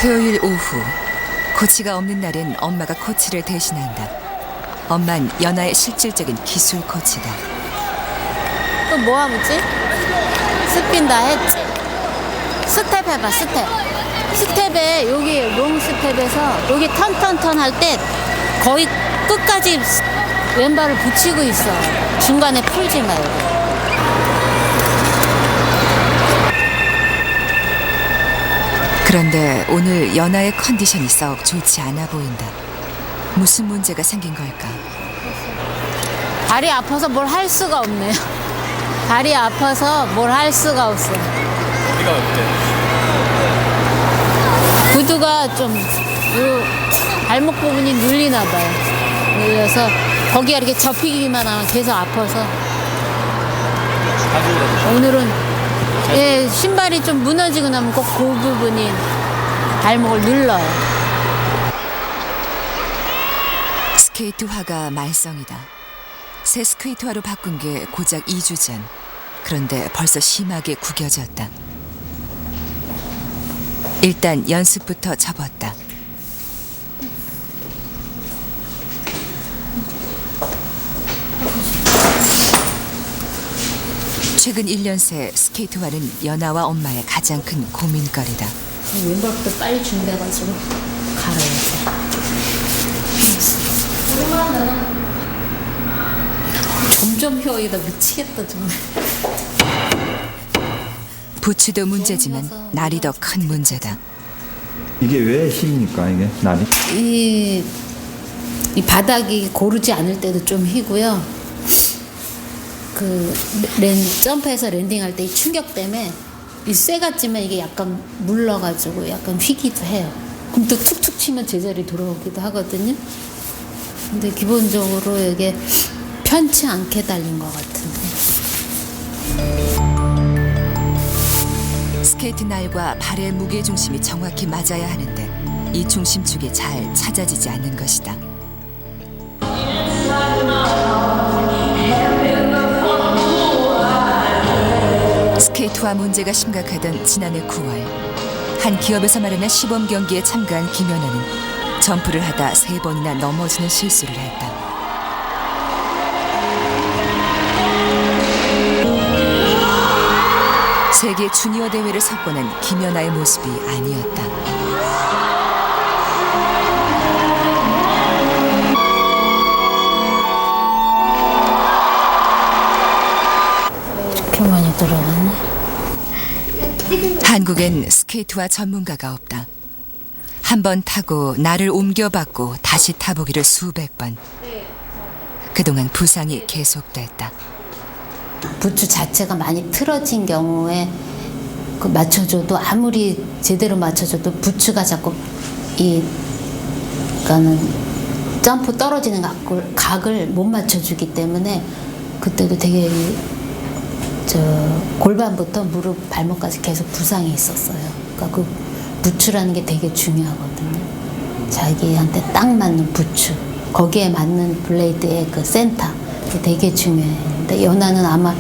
토요일 오후, 코치가 없는 날엔 엄마가 코치를 대신한다. 엄만 연아의 실질적인 기술 코치다. 또 뭐 하지? 스핀 다 했지? 스텝 해봐, 스텝. 스텝에 여기 롱 스텝에서 여기 턴 할 때 거의 끝까지 왼발을 붙이고 있어. 중간에 풀지 말고. 그런데 오늘 연아의 컨디션이 썩 좋지 않아 보인다. 무슨 문제가 생긴 걸까? 다리 아파서 뭘 할 수가 없네요. 다리 아파서 뭘 할 수가 없어. 어디가 어때? 구두가 좀 요 발목 부분이 눌리나 봐요. 눌려서 거기가 이렇게 접히기만 하면 계속 아파서 자주 그러죠. 오늘은 예, 신발이 좀 무너지고 나면 꼭 그 부분이 발목을 눌러요. 스케이트화가 말썽이다. 새 스케이트화로 바꾼 게 고작 2주 전. 그런데 벌써 심하게 구겨졌다. 일단 연습부터 접었다. 최근 1년 새 스케이트화는 연아와 엄마의 가장 큰 고민거리다. 왼발부터 빨리 준비해가지고 갈아야지. 점점 혀이다 미치겠다 정말. 부츠도 문제지만 날이 더 큰 문제다. 이게 왜 힙니까, 이게 날이? 이 바닥이 고르지 않을 때도 좀 휘고요. 그 점프해서 랜딩할 때 이 충격 때문에 이 쇠 같지만 이게 약간 물러가지고 약간 휘기도 해요. 그럼 또 툭툭 치면 제자리 돌아오기도 하거든요. 근데 기본적으로 이게 편치 않게 달린 것 같은데. 스케이트 날과 발의 무게 중심이 정확히 맞아야 하는데 이 중심축이 잘 찾아지지 않는 것이다. 스케이트화 문제가 심각하던 지난해 9월 한 기업에서 마련한 시범 경기에 참가한 김연아는 점프를 하다 3번이나 넘어지는 실수를 했다. 세계 주니어 대회를 석권한 김연아의 모습이 아니었다. 이렇게 많이 들어갔네. 한국엔 스케이트화 전문가가 없다. 한 번 타고 나를 옮겨받고 다시 타보기를 수백 번. 그동안 부상이 계속됐다. 부츠 자체가 많이 틀어진 경우에 그 맞춰줘도 아무리 제대로 맞춰줘도 부츠가 자꾸 그러니까는 점프 떨어지는 각을 못 맞춰주기 때문에 그때도 되게 골반부터 무릎 발목까지 계속 부상이 있었어요. 그러니까 그 부츠라는 게 되게 중요하거든요. 자기한테 딱 맞는 부츠, 거기에 맞는 블레이드의 그 센터, 그게 되게 중요해요. 근데 연아는 아마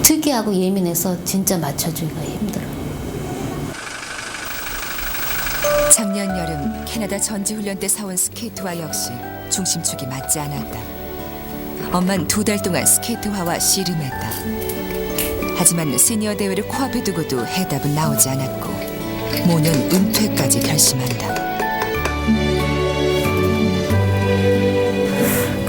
특이하고 예민해서 진짜 맞춰주기가 힘들어요. 작년 여름 캐나다 전지훈련 때 사온 스케이트화 역시 중심축이 맞지 않았다. 엄만 2달 동안 스케이트화와 씨름했다. 하지만 시니어 대회를 코앞에 두고도 해답은 나오지 않았고 모년 은퇴까지 결심한다.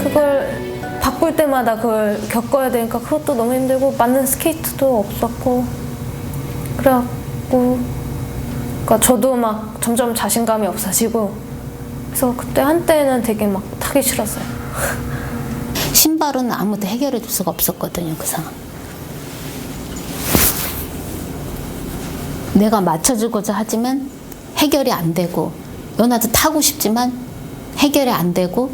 그걸 바꿀 때마다 그걸 겪어야 되니까 그것도 너무 힘들고 맞는 스케이트도 없었고 그래갖고 그러니까 저도 막 점점 자신감이 없어지고 그래서 그때 한때는 되게 막 타기 싫었어요. 신발은 아무도 해결해 줄 수가 없었거든요, 그 상황. 내가 맞춰주고자 하지만 해결이 안 되고 연아도 타고 싶지만 해결이 안 되고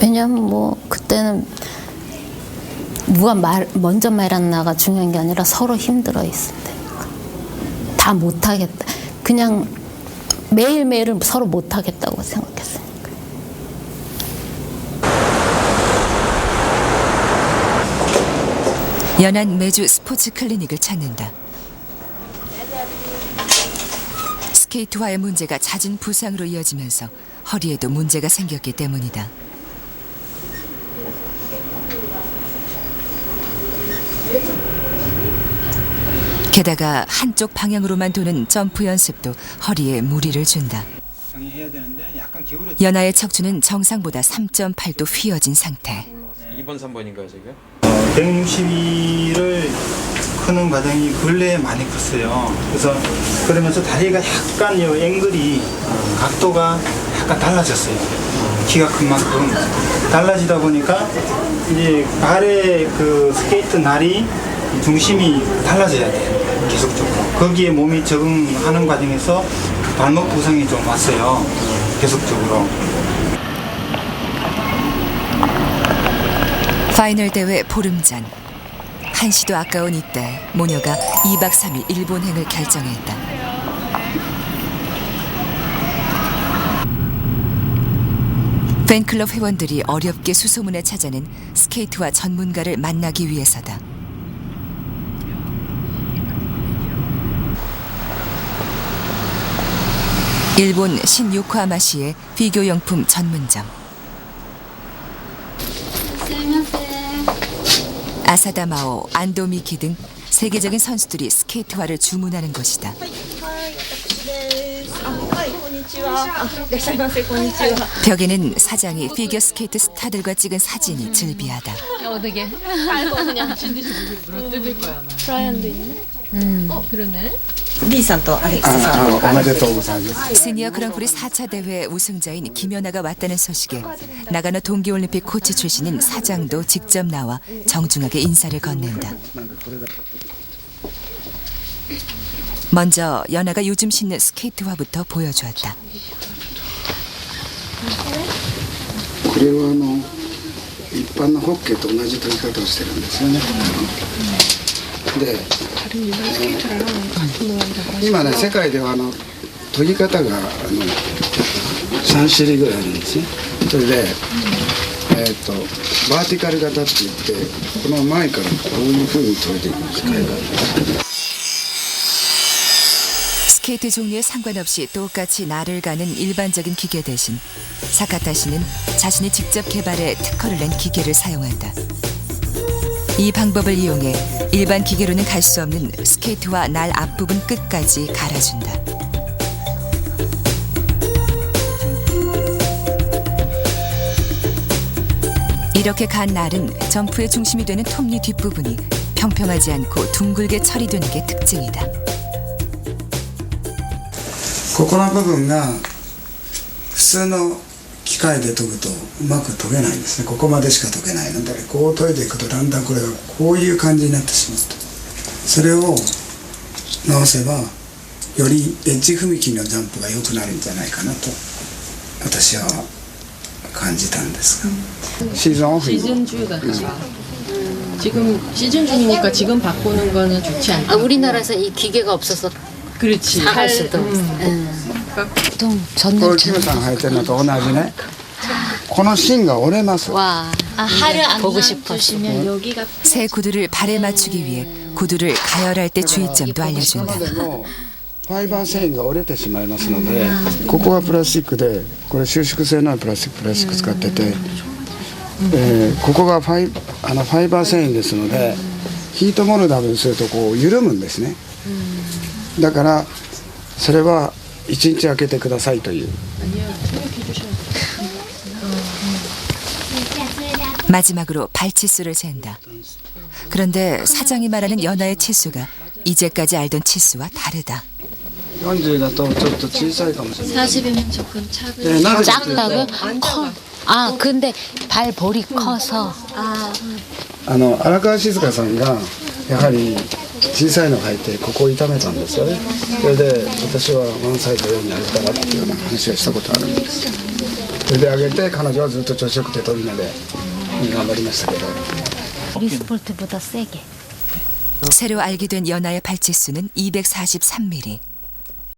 왜냐면 뭐 그때는 누가 먼저 말았나가 중요한 게 아니라 서로 힘들어 있을 때니까 다 못하겠다. 그냥 매일매일을 서로 못하겠다고 생각했으니까. 연한 매주 스포츠 클리닉을 찾는다. 스케이트화의 문제가 잦은 부상으로 이어지면서 허리에도 문제가 생겼기 때문이다. 게다가 한쪽 방향으로만 도는 점프 연습도 허리에 무리를 준다. 해야 되는데 약간 기울어. 연하의 척추는 정상보다 3.8도 휘어진 상태. 2번, 3번인가요, 지금? 162를 크는 과정이 근래에 많이 컸어요. 그래서 그러면서 다리가 약간 요 앵글이 각도가 약간 달라졌어요. 키가 큰 만큼 달라지다 보니까 이제 발의 그 스케이트 날이 중심이 달라져야 돼요. 계속적으로. 거기에 몸이 적응하는 과정에서 발목 부상이 좀 왔어요. 계속적으로. 파이널 대회 보름 전 한시도 아까운 이때 모녀가 2박 3일 일본행을 결정했다. 팬클럽 회원들이 어렵게 수소문에 찾아낸 스케이트화 전문가를 만나기 위해서다. 일본 신요코하마시의 피겨용품 전문점. 아사다마오, 안도미키 등 세계적인 선수들이 스케이트화를 주문하는 곳이다. 벽에는 사장이 피겨 스케이트 스타들과 찍은 사진이 즐비하다. 브라이언도 있네. 시니어 그랑프리 4차 대회 우승자인 김연아가 왔다는 소식에 나가노 동계올림픽 코치 출신인 사장도 직접 나와 정중하게 인사를 건넨다. 먼저 연아가 요즘 신는 스케이트화부터 보여주었다. これは一般のホッケーと同じ取り方をしてるんですよね。で、今ね世界では研ぎ方が3種類ぐらいあるんですね。それで、バーティカル型って言ってこの前からこういう風に研いでいくんですね。 스케이트 종류에 상관없이 똑같이 날을 가는 일반적인 기계 대신 사카타 씨는 자신이 직접 개발해 특허를 낸 기계를 사용한다. 이 방법을 이용해 일반 기계로는 갈 수 없는 스케이트와 날 앞부분 끝까지 갈아준다. 이렇게 간 날은 점프의 중심이 되는 톱니 뒷부분이 평평하지 않고 둥글게 처리되는 게 특징이다. ここの部分が普通の機械で研ぐとうまく研げないんですね。ここまでしか研げないのでこう研いでいくとだんだんこれがこういう感じになってしまうと、それを直せばよりエッジ踏み切りのジャンプが良くなるんじゃないかなと私は感じたんですが、シーズンオフ 시즌 중이니까 지금 시즌 중이니까 지금 바꾸는 거는 좋지 않다. 우리나라에서 이 기계가 없어서 그렇지. 할 수도 보통 こ 전문 れキムさん履いてるのと同じね。この芯が折れます。 와 보고 싶었어. 새 구두를 발에 맞추기 위해 구두를 가열할 때 주의점도 こ 알려준다. こでもファイバー繊維が折れてしまいますので、ここがプラスチックでこれ収縮性のあるプラスチック使ってて、ここがファイバー繊維ですのでヒートモルダブにするとこう緩むんですね。だからそれは1日空けてくださいという。 마지막으로 발치수를 잰다. 그런데 사장이 말하는 연하의 치수가 이제까지 알던 치수와 다르다. 40だとちょっと小さいかもしれない。 40이면 조금 차분. なぜかというと 작다고? 커. 아 근데 발볼이 커서 荒川静香さんがやはり小さいのを履いてここを痛めたんですよね。それで私はワンサイズ4に上げたらっていうような話をしたことあるんです。それで上げて彼女はずっと調子よくて飛び目で頑張りましたけど。 리스폴트보다 세게. 새로 알게 된 연하의 발치수는 243mm.